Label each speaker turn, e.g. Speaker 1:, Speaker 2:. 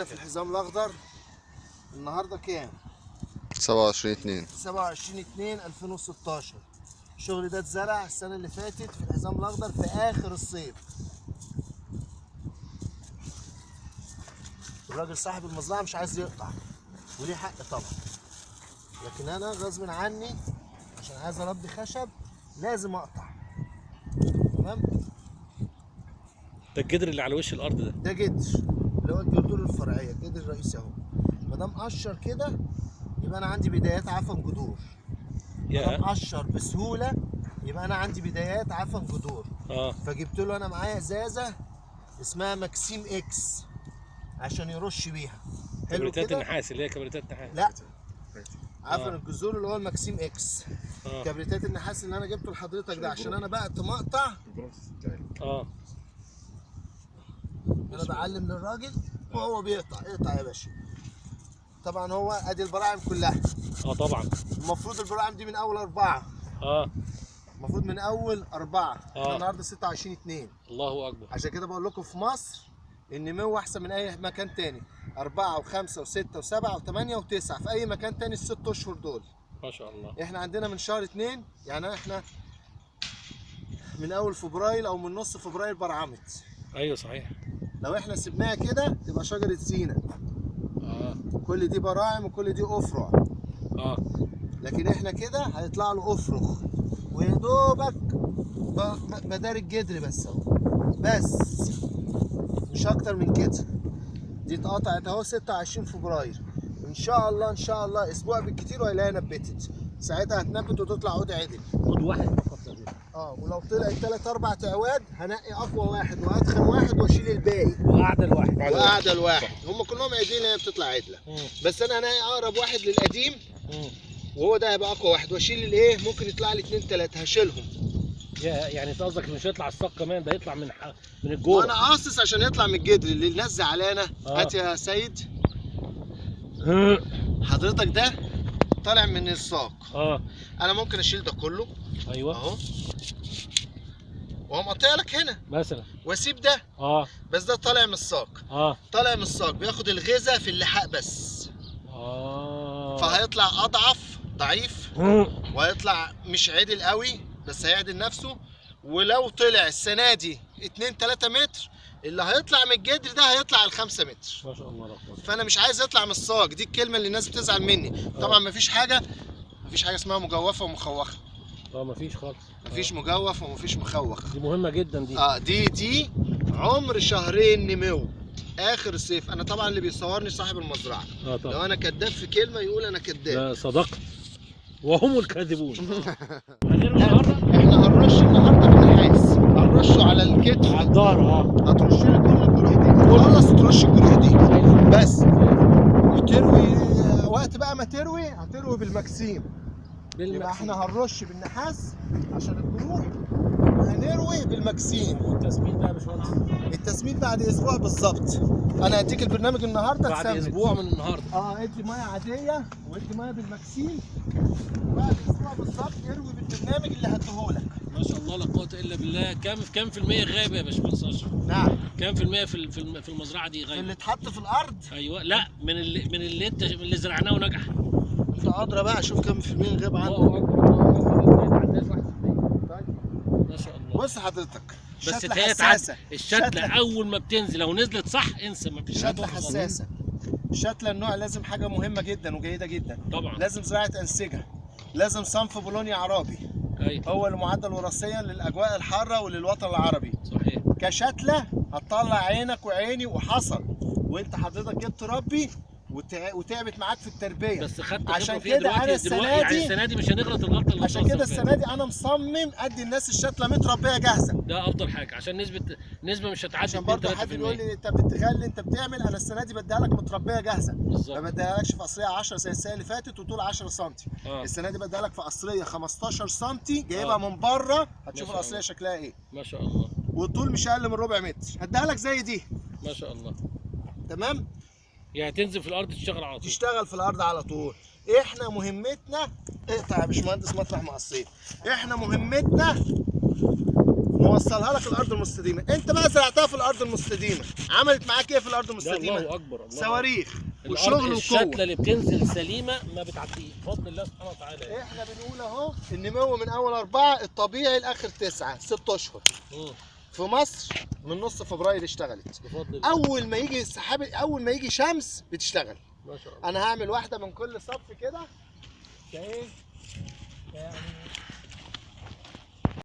Speaker 1: في الحزام الاخضر النهارده كام؟
Speaker 2: 27/2/2016. الشغل ده اتزرع السنه اللي فاتت في الحزام الاخضر في اخر الصيف. الراجل صاحب المزرعه مش عايز يقطع وليه حق طبعا، لكن انا غصب عني عشان عايز اربي خشب لازم اقطع. تمام.
Speaker 1: ده الجدر اللي على وش الارض
Speaker 2: ده جدر اللي هو الجذور الفرعيه، الجدر الرئيسي اهو. ما دام قشر كده يبقى انا عندي بدايات عفن جذور. ما دام قشر بسهوله يبقى انا عندي بدايات عفن جذور. فجبت له انا معايا ازازه اسمها ماكسيم اكس عشان يرش بيها. حلو كده.
Speaker 1: كبريتات النحاس اللي هي كبريتات نحاس.
Speaker 2: لا عفن الجذور اللي هو الماكسيم اكس. كبريتات النحاس اللي انا جبته لحضرتك ده عشان انا بقى مقطع. انا بعلم للراجل وهو بيقطع. اقطع يا باشا. طبعا هو ادي البراعم كلها.
Speaker 1: طبعا
Speaker 2: المفروض البراعم دي من اول 4. المفروض من اول 4. احنا النهارده 26/2.
Speaker 1: الله اكبر.
Speaker 2: عشان كده بقول لكم في مصر النمو احسن من اي مكان تاني. 4 و5 و6 و7 و8 و9 في اي مكان تاني ال6 اشهر دول.
Speaker 1: ما شاء الله.
Speaker 2: احنا عندنا من شهر 2 يعني احنا من اول فبراير او من نص فبراير برعمت.
Speaker 1: ايوه صحيح.
Speaker 2: لو احنا سيبناها كده تبقى شجره سينا. كل دي براعم وكل دي افرع. لكن احنا كده هيطلع له افرخ ويا دوبك مدار الجدر بس اهو، بس مش اكتر من كده. دي اتقطعت اهو 26 فبراير. ان شاء الله ان شاء الله اسبوع بالكتير وهيلاقيها نبتت. ساعتها هتنبت وتطلع عود عدل.
Speaker 1: عود واحد فقط.
Speaker 2: ولو طلعت 3-4 اعواد هنقي اقوى واحد وادخن واحد واشيل الباقي.
Speaker 1: واعدل واحد.
Speaker 2: هم كلهم عادلين هي بتطلع عدله. بس انا هنقي اقرب واحد للقديم وهو ده هيبقى اقوى واحد واشيل الايه ممكن يطلع لي 2-3 هشيلهم.
Speaker 1: يعني انت قصدك مش هيطلع الساق كمان، ده يطلع من الجوه.
Speaker 2: انا قاصص عشان يطلع من الجدر اللي الناس زعلانه. هات يا سيد حضرتك ده طالع من الساق. انا ممكن اشيل ده كله.
Speaker 1: ايوه
Speaker 2: اهو وهو مقطع لك هنا
Speaker 1: مثلا
Speaker 2: واسيب ده. بس ده طالع من الساق. طالع من الساق بياخد الغذاء في اللحاق بس. فهيطلع اضعف ضعيف وهيطلع مش عدل قوي بس هيعدل نفسه. ولو طلع السنه دي 2-3 متر اللي هيطلع من الجدر ده هيطلع ال5 متر.
Speaker 1: ما شاء الله.
Speaker 2: فانا مش عايز يطلع من الساق. دي الكلمه اللي الناس بتزعل مني. طبعا مفيش حاجه اسمها مجوفه ومخوخه.
Speaker 1: مفيش خالص.
Speaker 2: مفيش مجوف ومفيش مخوخ.
Speaker 1: دي مهمه جدا دي.
Speaker 2: دي عمر شهرين نمو اخر الصيف. انا طبعا اللي بيصورني صاحب المزرعه.
Speaker 1: طبعا.
Speaker 2: لو انا كذاب في كلمه يقول انا كذاب.
Speaker 1: لا صدقت وهم الكاذبون.
Speaker 2: احنا هنرش النهارده بالنحاس. هنرشه على الكتف
Speaker 1: على الظهر.
Speaker 2: هترش لي كل الجروح دي. خلص ترش الجروح دي بس. وتروي وقت بقى ما تروي هتروي بالمكسيم. يبقى احنا هنرش بالنحاس عشان الجروح وهنروي بالمكسيم.
Speaker 1: والتسميد بقى يا باشمهندس؟
Speaker 2: التسميد بعد اسبوع بالظبط. انا هديك البرنامج النهارده
Speaker 1: بعد اسبوع من النهارده.
Speaker 2: ادي ميه عاديه وادي ميه بالمكسيم وبعد اسبوع بالظبط اروي بالبرنامج اللي هديهولك.
Speaker 1: ما شاء الله لا قوه الا بالله. كام في المية غايب يا باشمهندس اشرف؟
Speaker 2: نعم.
Speaker 1: كام في المية في المزرعه دي غايب؟
Speaker 2: اللي اتحط في الارض؟
Speaker 1: ايوه. لا من اللي زرعناه ونجح.
Speaker 2: انت ادرى بقى. شوف كام في المية غاب عنه.
Speaker 1: ما شاء الله.
Speaker 2: بص حضرتك
Speaker 1: بس حساسه. الشتله اول ما بتنزل لو نزلت صح انسى. ما فيش
Speaker 2: شتله حساسه. الشتله النوع لازم حاجه مهمه جدا وجيده جدا.
Speaker 1: طبعا.
Speaker 2: لازم زراعه انسجه. لازم صنف بولونيا عربي.
Speaker 1: ايوه.
Speaker 2: هو المعدل وراثيا للاجواء الحاره وللوطن العربي.
Speaker 1: صحيح.
Speaker 2: كشتله هتطلع عينك وعيني وحصل. وانت حضرتك جبت تربي وتعبت معاك في التربيه.
Speaker 1: بس خدت
Speaker 2: عشان كده انا
Speaker 1: السنه دي مش هنغلط الغلطه اللي
Speaker 2: عشان كده السنه دي انا مصمم ادي الناس الشتله متربيه جاهزه.
Speaker 1: ده افضل حاجه عشان نسبه مش هتعدي.
Speaker 2: عشان برضه حد يقول لي انت بتغلي انت بتعمل. انا السنه دي بديها لك متربيه جاهزه.
Speaker 1: بالظبط.
Speaker 2: ما بديهالكش في قصريه 10 زي السنه اللي فاتت وطول 10 سم. السنه دي بديها لك في قصريه 15 سم جايبها من بره. هتشوف القصريه شكلها ايه.
Speaker 1: ما شاء الله.
Speaker 2: والطول مش اقل من ربع متر. هديها لك زي دي.
Speaker 1: ما شاء الله.
Speaker 2: تمام.
Speaker 1: يعني تنزل في الارض تشتغل على طول.
Speaker 2: تشتغل في الارض على طول. احنا مهمتنا اقطع يا باشمهندس مطرح ما قصيت. احنا مهمتنا اوصلها لك الارض المستديمه. انت بقى زرعتها في الارض المستديمه، عملت معاك ايه في الارض المستديمه؟
Speaker 1: الله اكبر، الله
Speaker 2: صواريخ
Speaker 1: أكبر.
Speaker 2: وشغل وقوه.
Speaker 1: الشتله اللي بتنزل سليمه ما بتعديش بفضل الله سبحانه وتعالى.
Speaker 2: احنا بنقول اهو النمو من اول 4 الطبيعي لاخر 9 6 اشهر. في مصر من نص فبراير اشتغلت بفضل الله. اول ما يجي السحاب، اول ما يجي شمس بتشتغل
Speaker 1: ما شاء الله.
Speaker 2: انا هعمل واحده من كل صف كده كايه يعني